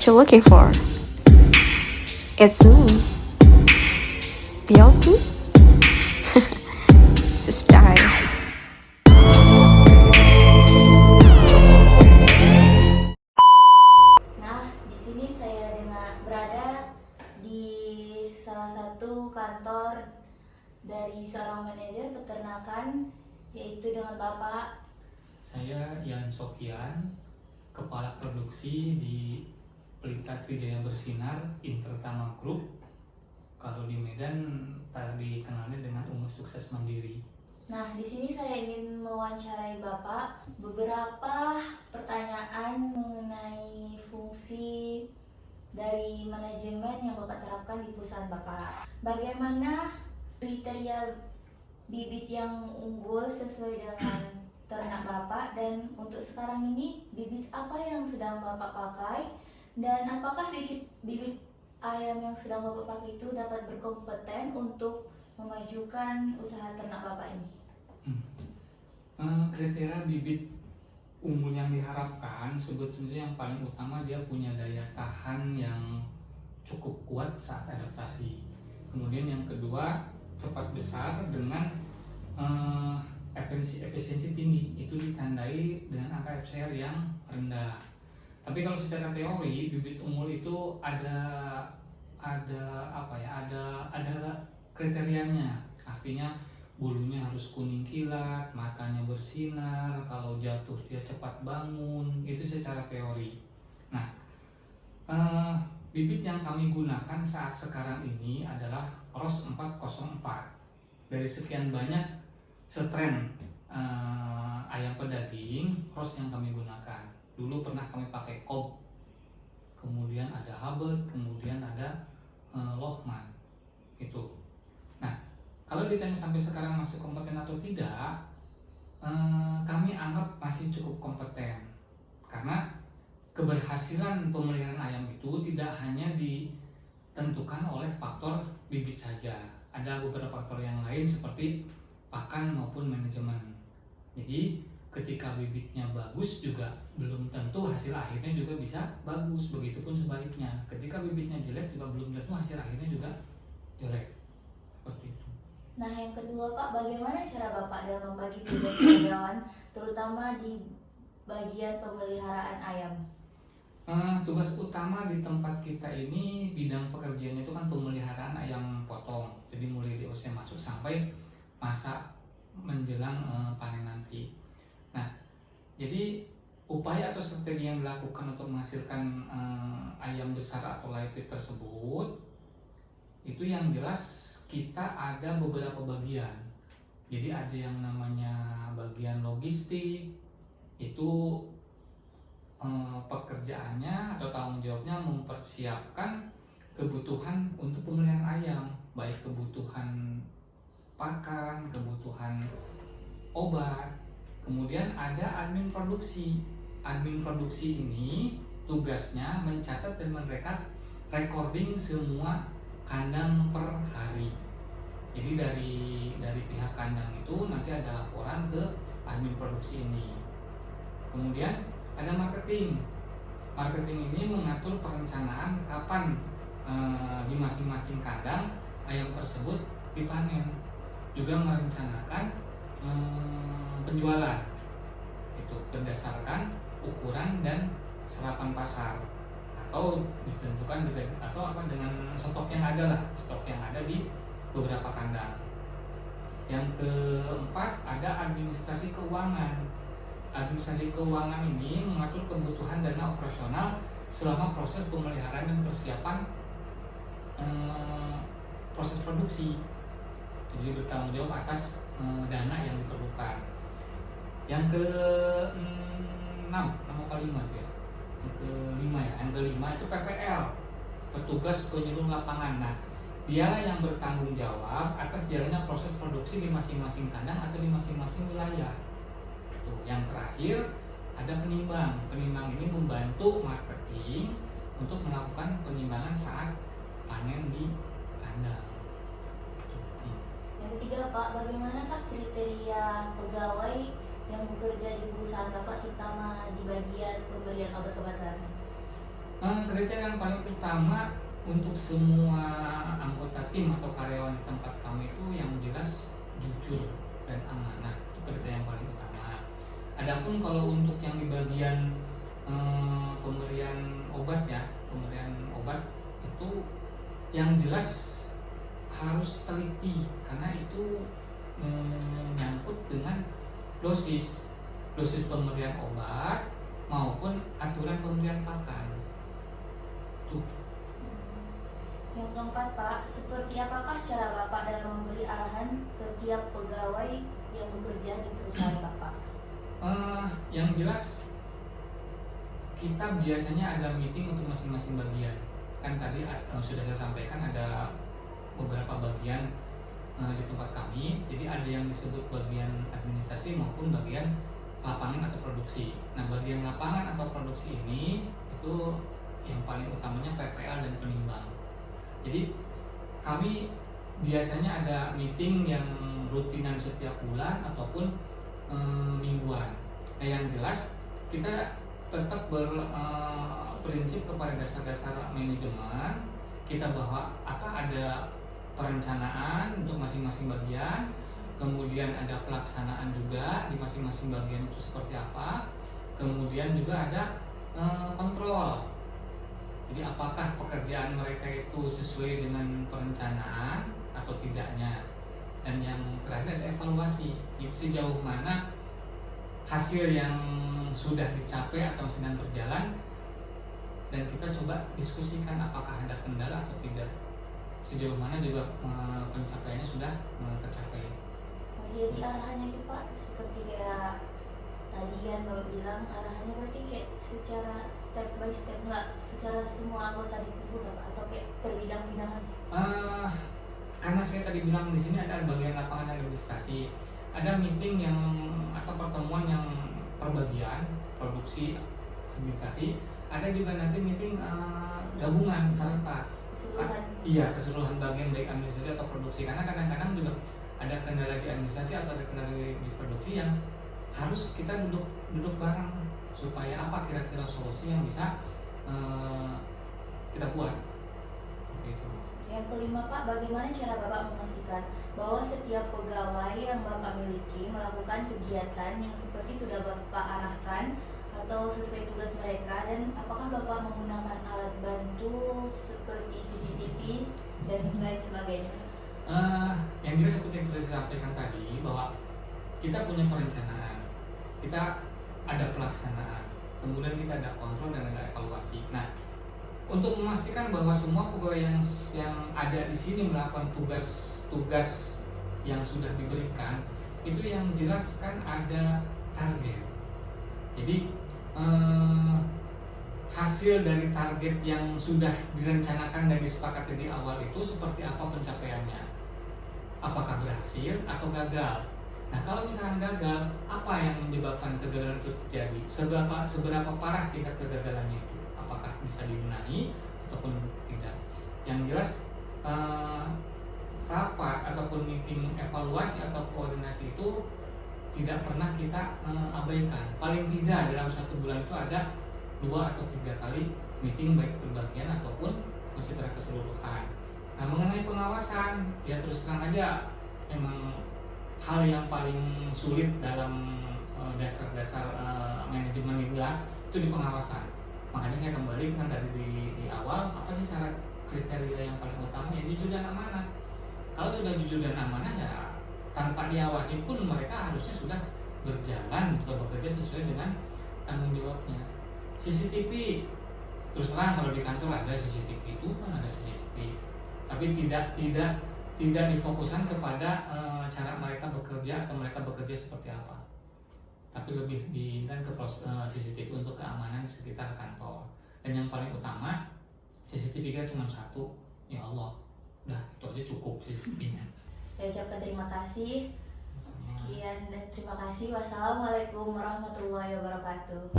what you're looking for. It's me, the old me. It's a style. Nah, di sini saya berada di salah satu kantor dari seorang manajer peternakan, yaitu dengan Bapak. Saya Yan Sofian, Kepala Produksi di Pelita Trijaya Bersinar Intertama Group. Kalau di Medan tadi kenalnya dengan Umus Sukses Mandiri. Nah, di sini saya ingin mewawancarai Bapak beberapa pertanyaan mengenai fungsi dari manajemen yang Bapak terapkan di perusahaan Bapak. Bagaimana kriteria bibit yang unggul sesuai dengan ternak Bapak, dan untuk sekarang ini bibit apa yang sedang Bapak pakai, dan apakah bibit ayam yang sedang Bapak pakai itu dapat berkompeten untuk memajukan usaha ternak Bapak ini? Kriteria bibit unggul yang diharapkan sebetulnya yang paling utama dia punya daya tahan yang cukup kuat saat adaptasi. Kemudian yang kedua, cepat besar dengan efisiensi tinggi, itu ditandai dengan angka FCR yang rendah. Tapi kalau secara teori bibit unggul itu ada kriterianya. Artinya bulunya harus kuning kilat, matanya bersinar, kalau jatuh dia cepat bangun, itu secara teori. Nah, bibit yang kami gunakan saat sekarang ini adalah ROS 404. Dari sekian banyak strain ayam pedaging, ROS yang kami gunakan. Dulu pernah kami pakai Cobb, kemudian ada Hubbard, kemudian ada Lohmann, itu. Nah, kalau ditanya sampai sekarang masih kompeten atau tidak, kami anggap masih cukup kompeten, karena keberhasilan pemeliharaan ayam itu tidak hanya ditentukan oleh faktor bibit saja. Ada beberapa faktor yang lain seperti pakan maupun manajemen. Jadi ketika bibitnya bagus juga belum tentu hasil akhirnya juga bisa bagus. Begitupun sebaliknya, ketika bibitnya jelek juga belum tentu hasil akhirnya juga jelek. Seperti itu. Nah, yang kedua Pak, bagaimana cara Bapak dalam membagi tugas karyawan, terutama di bagian pemeliharaan ayam? Tugas utama di tempat kita ini, bidang pekerjaannya itu kan pemeliharaan ayam potong. Jadi mulai di usia masuk sampai masa menjelang panen nanti. Nah, jadi upaya atau strategi yang dilakukan untuk menghasilkan ayam besar atau live feed tersebut, itu yang jelas kita ada beberapa bagian. Jadi ada yang namanya bagian logistik, itu pekerjaannya atau tanggung jawabnya mempersiapkan kebutuhan untuk pemeliharaan ayam, baik kebutuhan pakan, kebutuhan obat. Kemudian ada admin produksi. Admin produksi ini tugasnya mencatat dan merekam recording semua kandang per hari. Jadi dari pihak kandang itu nanti ada laporan ke admin produksi ini. Kemudian ada marketing. Marketing ini mengatur perencanaan kapan di masing-masing kandang ayam tersebut dipanen. Juga merencanakan penjualan. Itu berdasarkan ukuran dan serapan pasar, atau ditentukan dengan stok yang ada di beberapa kandang. Yang keempat ada administrasi keuangan. Administrasi keuangan ini mengatur kebutuhan dana operasional selama proses pemeliharaan dan persiapan proses produksi. Jadi bertanggung jawab atas dana yang diperlukan. Yang ke-6 ya. Yang kelima itu PPL, petugas penyuluh lapangan. Nah, dialah yang bertanggung jawab atas jalannya proses produksi di masing-masing kandang atau di masing-masing wilayah. Yang terakhir ada penimbang. Penimbang ini membantu marketing untuk melakukan penimbangan saat panen di kandang. Yang ketiga Pak, bagaimanakah kriteria pegawai yang bekerja di perusahaan Bapak, terutama di bagian pemberian obat-obatan? Kriteria yang paling utama untuk semua anggota tim atau karyawan di tempat kami itu yang jelas jujur dan amanah, itu kriteria yang paling utama. Adapun kalau untuk yang di bagian pemberian obat itu yang jelas harus teliti karena itu menyangkut dengan dosis pemberian obat maupun aturan pemberian pakan. Tuh. Yang keempat Pak, seperti apakah cara Bapak dalam memberi arahan ke tiap pegawai yang bekerja di perusahaan Bapak? Yang jelas kita biasanya ada meeting untuk masing-masing bagian. Kan tadi sudah saya sampaikan ada beberapa bagian di tempat kami. Jadi ada yang disebut bagian administrasi maupun bagian lapangan atau produksi. Nah, bagian lapangan atau produksi ini itu yang paling utamanya PPL dan penimbang. Jadi kami biasanya ada meeting yang rutinan setiap bulan ataupun mingguan. Nah, yang jelas kita tetap berprinsip kepada dasar-dasar manajemen kita bahwa ada perencanaan untuk masing-masing bagian, kemudian ada pelaksanaan juga di masing-masing bagian itu seperti apa, kemudian juga ada kontrol. Jadi apakah pekerjaan mereka itu sesuai dengan perencanaan atau tidaknya, dan yang terakhir ada evaluasi. Jadi sejauh mana hasil yang sudah dicapai atau sedang berjalan, dan kita coba diskusikan apakah ada kendala atau tidak, sejauh mana juga pencapaiannya sudah tercapai. Oh, jadi arahannya itu Pak seperti kayak tadi kan Bapak bilang arahannya berarti kayak secara step by step, nggak secara semua anggota dikumpul Bapak, atau kayak per bidang-bidang aja? Karena saya tadi bilang di sini ada bagian lapangan administrasi, ada meeting yang atau pertemuan yang per bagian produksi administrasi, ada juga nanti meeting gabungan serentak. Keseluruhan. Iya, keseluruhan bagian baik administrasi atau produksi, karena kadang-kadang juga ada kendala di administrasi atau ada kendala di produksi yang harus kita duduk bareng supaya apa kira-kira solusi yang bisa kita buat. Gitu. Yang kelima Pak, bagaimana cara Bapak memastikan bahwa setiap pegawai yang Bapak miliki melakukan kegiatan yang seperti sudah Bapak arahkan atau sesuai tugas mereka, dan apakah Bapak menggunakan alat bantu seperti CCTV dan lain sebagainya? Yang jelas seperti yang sudah saya sampaikan tadi, bahwa kita punya perencanaan, kita ada pelaksanaan, kemudian kita ada kontrol dan ada evaluasi. Nah, untuk memastikan bahwa semua pegawai yang ada di sini melakukan tugas yang sudah diberikan, itu yang jelas kan ada target. Jadi hasil dari target yang sudah direncanakan dan disepakati di awal itu seperti apa pencapaiannya, apakah berhasil atau gagal. Nah, kalau misalkan gagal, apa yang menyebabkan kegagalan itu terjadi, seberapa parah tingkat kegagalannya itu, apakah bisa dibenahi ataupun tidak. Yang jelas rapat ataupun meeting evaluasi atau koordinasi itu tidak pernah kita abaikan. Paling tidak dalam satu bulan itu ada 2 atau 3 kali meeting baik berbagian ataupun secara keseluruhan. Nah, mengenai pengawasan, ya terus terang aja memang hal yang paling sulit dalam dasar-dasar manajemen itu di pengawasan. Makanya saya kembali kan tadi di awal, apa sih syarat kriteria yang paling utama? Ya jujur dan amanah. Kalau sudah jujur dan amanah, ya tanpa diawasi pun mereka harusnya sudah berjalan atau bekerja sesuai dengan tanggung jawabnya. CCTV, terus terang kalau di kantor ada CCTV, itu kan ada CCTV, tapi tidak difokuskan kepada cara mereka bekerja atau mereka bekerja seperti apa, tapi lebih diinginkan ke CCTV untuk keamanan di sekitar kantor. Dan yang paling utama, CCTV kita cuma 1, ya Allah, udah itu aja cukup CCTV-nya. Saya ucapkan terima kasih. Sekian dan terima kasih. Wassalamualaikum warahmatullahi wabarakatuh.